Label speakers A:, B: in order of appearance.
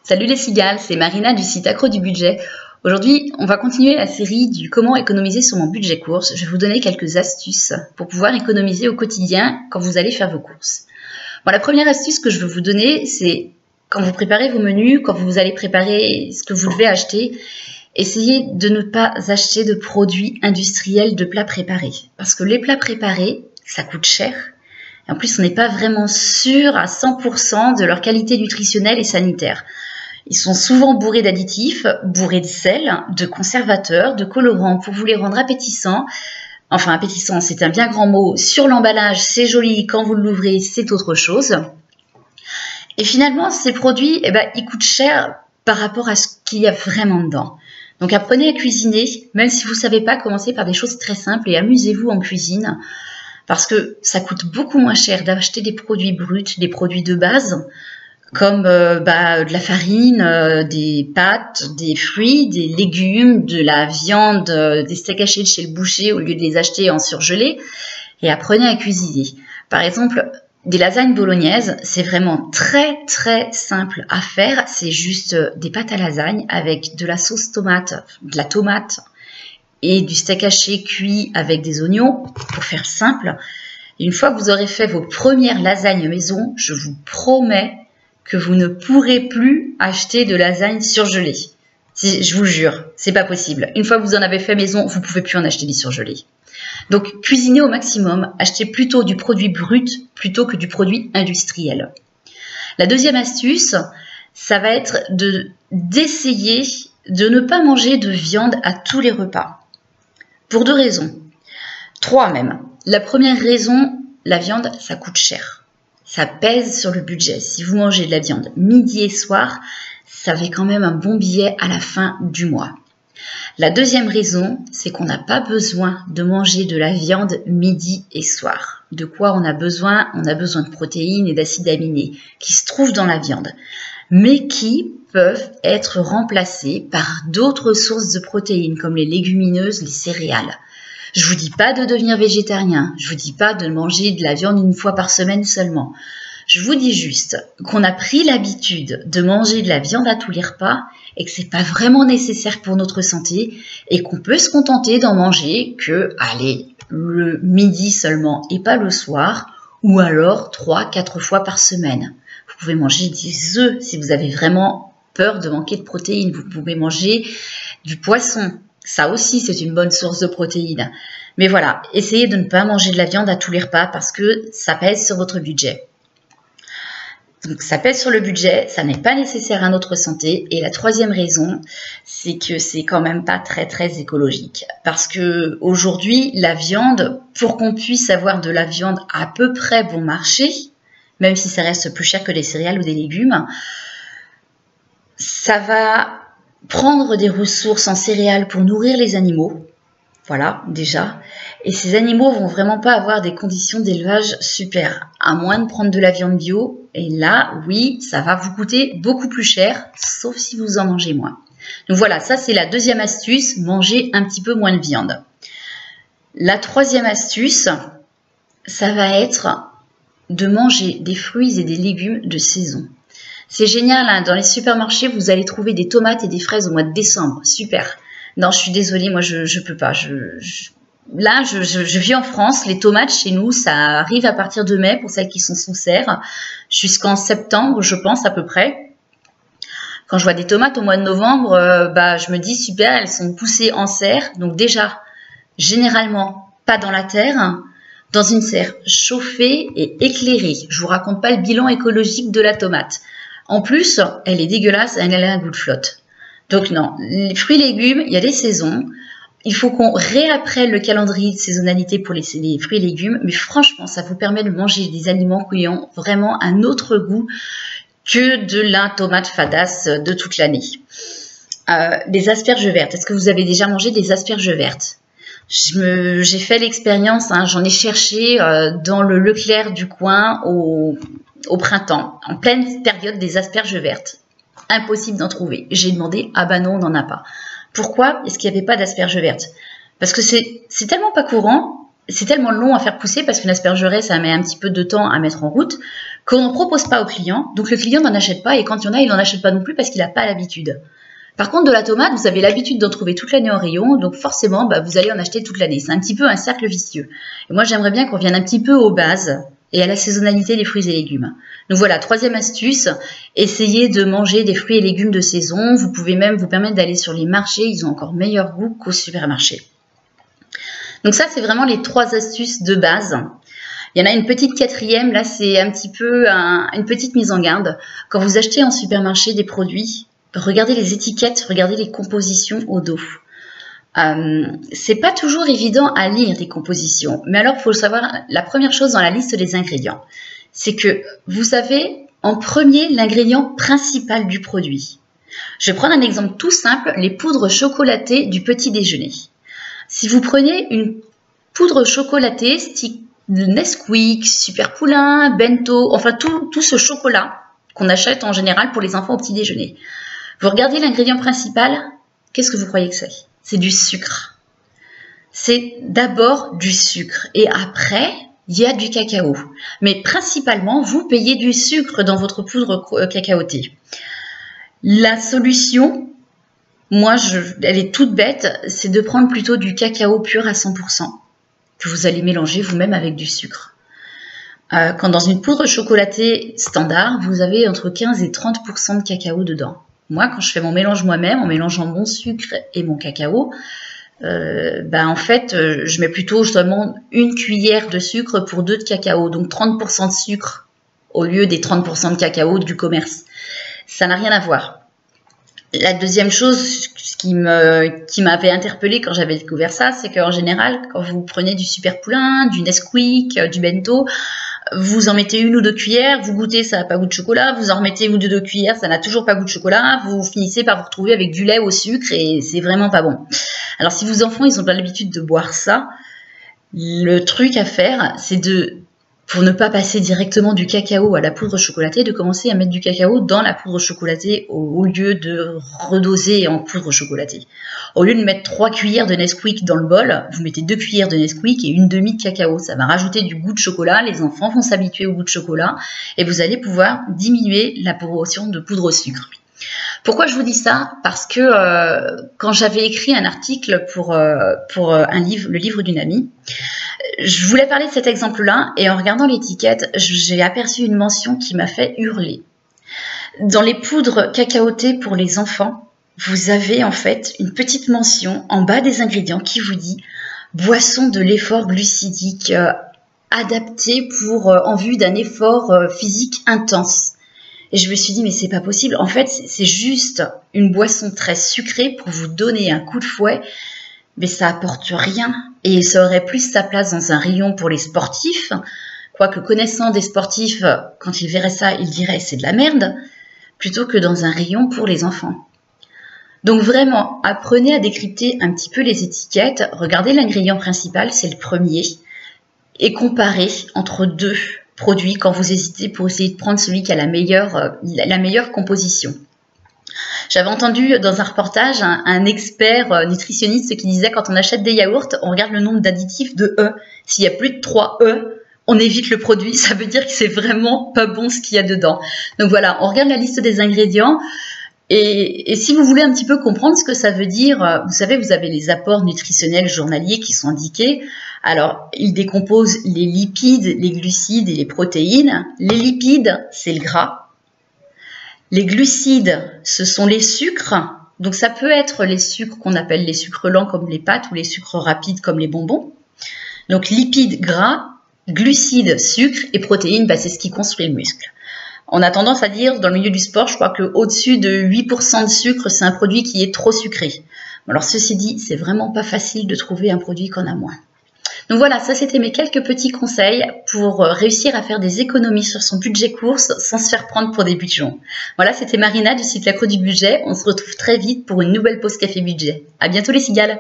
A: Salut les cigales, c'est Marina du site Accro du Budget. Aujourd'hui, on va continuer la série du comment économiser sur mon budget course. Je vais vous donner quelques astuces pour pouvoir économiser au quotidien quand vous allez faire vos courses. Bon, la première astuce que je veux vous donner, c'est quand vous préparez vos menus, quand vous allez préparer ce que vous devez acheter, essayez de ne pas acheter de produits industriels de plats préparés. Parce que les plats préparés, ça coûte cher. Et en plus, on n'est pas vraiment sûr à 100% de leur qualité nutritionnelle et sanitaire. Ils sont souvent bourrés d'additifs, bourrés de sel, de conservateurs, de colorants pour vous les rendre appétissants. Enfin, appétissant, c'est un bien grand mot. Sur l'emballage, c'est joli. Quand vous l'ouvrez, c'est autre chose. Et finalement, ces produits, ils coûtent cher par rapport à ce qu'il y a vraiment dedans. Donc, apprenez à cuisiner. Même si vous ne savez pas, commencez par des choses très simples et amusez-vous en cuisine. Parce que ça coûte beaucoup moins cher d'acheter des produits bruts, des produits de base, comme de la farine, des pâtes, des fruits, des légumes, de la viande, des steaks hachés de chez le boucher au lieu de les acheter en surgelé. Et apprenez à cuisiner. Par exemple, des lasagnes bolognaises, c'est vraiment très très simple à faire. C'est juste des pâtes à lasagne avec de la sauce tomate, de la tomate et du steak haché cuit avec des oignons, pour faire simple. Et une fois que vous aurez fait vos premières lasagnes maison, je vous promets que vous ne pourrez plus acheter de lasagne surgelée. Je vous jure, c'est pas possible. Une fois que vous en avez fait maison, vous ne pouvez plus en acheter des surgelés. Donc, cuisinez au maximum, achetez plutôt du produit brut plutôt que du produit industriel. La deuxième astuce, ça va être d'essayer de ne pas manger de viande à tous les repas. Pour deux raisons. Trois même. La première raison, la viande, ça coûte cher. Ça pèse sur le budget. Si vous mangez de la viande midi et soir, ça fait quand même un bon billet à la fin du mois. La deuxième raison, c'est qu'on n'a pas besoin de manger de la viande midi et soir. De quoi on a besoin? On a besoin de protéines et d'acides aminés qui se trouvent dans la viande, mais qui peuvent être remplacés par d'autres sources de protéines comme les légumineuses, les céréales. Je vous dis pas de devenir végétarien, je vous dis pas de manger de la viande une fois par semaine seulement. Je vous dis juste qu'on a pris l'habitude de manger de la viande à tous les repas et que c'est pas vraiment nécessaire pour notre santé et qu'on peut se contenter d'en manger que, le midi seulement et pas le soir, ou alors 3-4 fois par semaine. Vous pouvez manger des œufs si vous avez vraiment peur de manquer de protéines. Vous pouvez manger du poisson. Ça aussi, c'est une bonne source de protéines. Mais voilà, essayez de ne pas manger de la viande à tous les repas parce que ça pèse sur votre budget. Donc, ça pèse sur le budget, ça n'est pas nécessaire à notre santé. Et la troisième raison, c'est que c'est quand même pas très très écologique. Parce que aujourd'hui, la viande, pour qu'on puisse avoir de la viande à peu près bon marché, même si ça reste plus cher que des céréales ou des légumes, ça va prendre des ressources en céréales pour nourrir les animaux. Voilà, déjà. Et ces animaux vont vraiment pas avoir des conditions d'élevage super, à moins de prendre de la viande bio. Et là, oui, ça va vous coûter beaucoup plus cher, sauf si vous en mangez moins. Donc voilà, ça c'est la deuxième astuce, manger un petit peu moins de viande. La troisième astuce, ça va être de manger des fruits et des légumes de saison. C'est génial, hein, dans les supermarchés, vous allez trouver des tomates et des fraises au mois de décembre. Super. Non, je suis désolée, moi je peux pas. Là, je vis en France, les tomates chez nous, ça arrive à partir de mai pour celles qui sont sous serre, jusqu'en septembre, je pense à peu près. Quand je vois des tomates au mois de novembre, je me dis super, elles sont poussées en serre. Donc déjà, généralement, pas dans la terre, dans une serre chauffée et éclairée. Je vous raconte pas le bilan écologique de la tomate. En plus, elle est dégueulasse, elle a un goût de flotte. Donc non, les fruits et légumes, il y a des saisons. Il faut qu'on réapprenne le calendrier de saisonnalité pour les fruits et légumes. Mais franchement, ça vous permet de manger des aliments qui ont vraiment un autre goût que de la tomate fadasse de toute l'année. Les asperges vertes. Est-ce que vous avez déjà mangé des asperges vertes? J'ai fait l'expérience, hein, j'en ai cherché dans le Leclerc du coin au printemps, en pleine période des asperges vertes. Impossible d'en trouver. J'ai demandé, ah bah non, on n'en a pas. Pourquoi est-ce qu'il n'y avait pas d'asperges vertes? Parce que c'est tellement pas courant, c'est tellement long à faire pousser, parce qu'une aspergeraie, ça met un petit peu de temps à mettre en route, qu'on n'en propose pas au client. Donc le client n'en achète pas et quand il y en a, il n'en achète pas non plus parce qu'il n'a pas l'habitude. Par contre, de la tomate, vous avez l'habitude d'en trouver toute l'année en rayon, donc forcément, vous allez en acheter toute l'année. C'est un petit peu un cercle vicieux. Et moi, j'aimerais bien qu'on revienne un petit peu aux bases et à la saisonnalité des fruits et légumes. Donc voilà, troisième astuce, essayez de manger des fruits et légumes de saison. Vous pouvez même vous permettre d'aller sur les marchés, ils ont encore meilleur goût qu'au supermarché. Donc ça, c'est vraiment les 3 astuces de base. Il y en a une petite quatrième, là, c'est un petit peu une petite mise en garde. Quand vous achetez en supermarché des produits, regardez les étiquettes, regardez les compositions au dos. C'est pas toujours évident à lire les compositions, mais alors il faut savoir la première chose dans la liste des ingrédients, c'est que vous avez en premier l'ingrédient principal du produit. Je vais prendre un exemple tout simple, les poudres chocolatées du petit déjeuner. Si vous prenez une poudre chocolatée, style Nesquik, Super Poulain, Bento, enfin tout ce chocolat qu'on achète en général pour les enfants au petit déjeuner. Vous regardez l'ingrédient principal, qu'est-ce que vous croyez que c'est? C'est du sucre. C'est d'abord du sucre et après, il y a du cacao. Mais principalement, vous payez du sucre dans votre poudre cacaotée. La solution, moi, elle est toute bête, c'est de prendre plutôt du cacao pur à 100% que vous allez mélanger vous-même avec du sucre. Quand dans une poudre chocolatée standard, vous avez entre 15 et 30% de cacao dedans. Moi, quand je fais mon mélange moi-même, en mélangeant mon sucre et mon cacao, en fait, je mets plutôt justement 1 cuillère de sucre pour 2 de cacao, donc 30% de sucre au lieu des 30% de cacao du commerce. Ça n'a rien à voir. La deuxième chose qui m'avait interpellée quand j'avais découvert ça, c'est qu'en général, quand vous prenez du Super Poulain, du Nesquik, du Bento, vous en mettez 1 ou 2 cuillères, vous goûtez, ça n'a pas goût de chocolat, vous en remettez 1 ou 2 cuillères, ça n'a toujours pas goût de chocolat, vous finissez par vous retrouver avec du lait au sucre et c'est vraiment pas bon. Alors si vos enfants, ils n'ont pas l'habitude de boire ça, le truc à faire, c'est pour ne pas passer directement du cacao à la poudre chocolatée, de commencer à mettre du cacao dans la poudre chocolatée au lieu de redoser en poudre chocolatée. Au lieu de mettre 3 cuillères de Nesquik dans le bol, vous mettez 2 cuillères de Nesquik et 1/2 de cacao. Ça va rajouter du goût de chocolat, les enfants vont s'habituer au goût de chocolat et vous allez pouvoir diminuer la proportion de poudre au sucre. Pourquoi je vous dis ça? Parce que quand j'avais écrit un article pour un livre, le livre d'une amie, je voulais parler de cet exemple-là et en regardant l'étiquette, j'ai aperçu une mention qui m'a fait hurler. Dans les poudres cacaotées pour les enfants, vous avez en fait une petite mention en bas des ingrédients qui vous dit « Boisson de l'effort glucidique adaptée en vue d'un effort physique intense ». Et je me suis dit, mais c'est pas possible. En fait, c'est juste une boisson très sucrée pour vous donner un coup de fouet, mais ça apporte rien. Et ça aurait plus sa place dans un rayon pour les sportifs. Quoique connaissant des sportifs, quand ils verraient ça, ils diraient c'est de la merde, plutôt que dans un rayon pour les enfants. Donc vraiment, apprenez à décrypter un petit peu les étiquettes. Regardez l'ingrédient principal, c'est le premier. Et comparez entre 2 produits quand vous hésitez pour essayer de prendre celui qui a la meilleure composition. J'avais entendu dans un reportage un expert nutritionniste qui disait quand on achète des yaourts, on regarde le nombre d'additifs de E. S'il y a plus de 3 E, on évite le produit. Ça veut dire que c'est vraiment pas bon ce qu'il y a dedans. Donc voilà, on regarde la liste des ingrédients. Et si vous voulez un petit peu comprendre ce que ça veut dire, vous savez, vous avez les apports nutritionnels journaliers qui sont indiqués. Alors, ils décomposent les lipides, les glucides et les protéines. Les lipides, c'est le gras. Les glucides, ce sont les sucres. Donc, ça peut être les sucres qu'on appelle les sucres lents comme les pâtes ou les sucres rapides comme les bonbons. Donc, lipides, gras, glucides, sucre et protéines, c'est ce qui construit le muscle. On a tendance à dire, dans le milieu du sport, je crois qu'au-dessus de 8% de sucre, c'est un produit qui est trop sucré. Alors, ceci dit, c'est vraiment pas facile de trouver un produit qu'on a moins. Donc voilà, ça c'était mes quelques petits conseils pour réussir à faire des économies sur son budget course sans se faire prendre pour des budgets. Voilà, c'était Marina du site L'Accro du Budget. On se retrouve très vite pour une nouvelle pause café budget. À bientôt les cigales!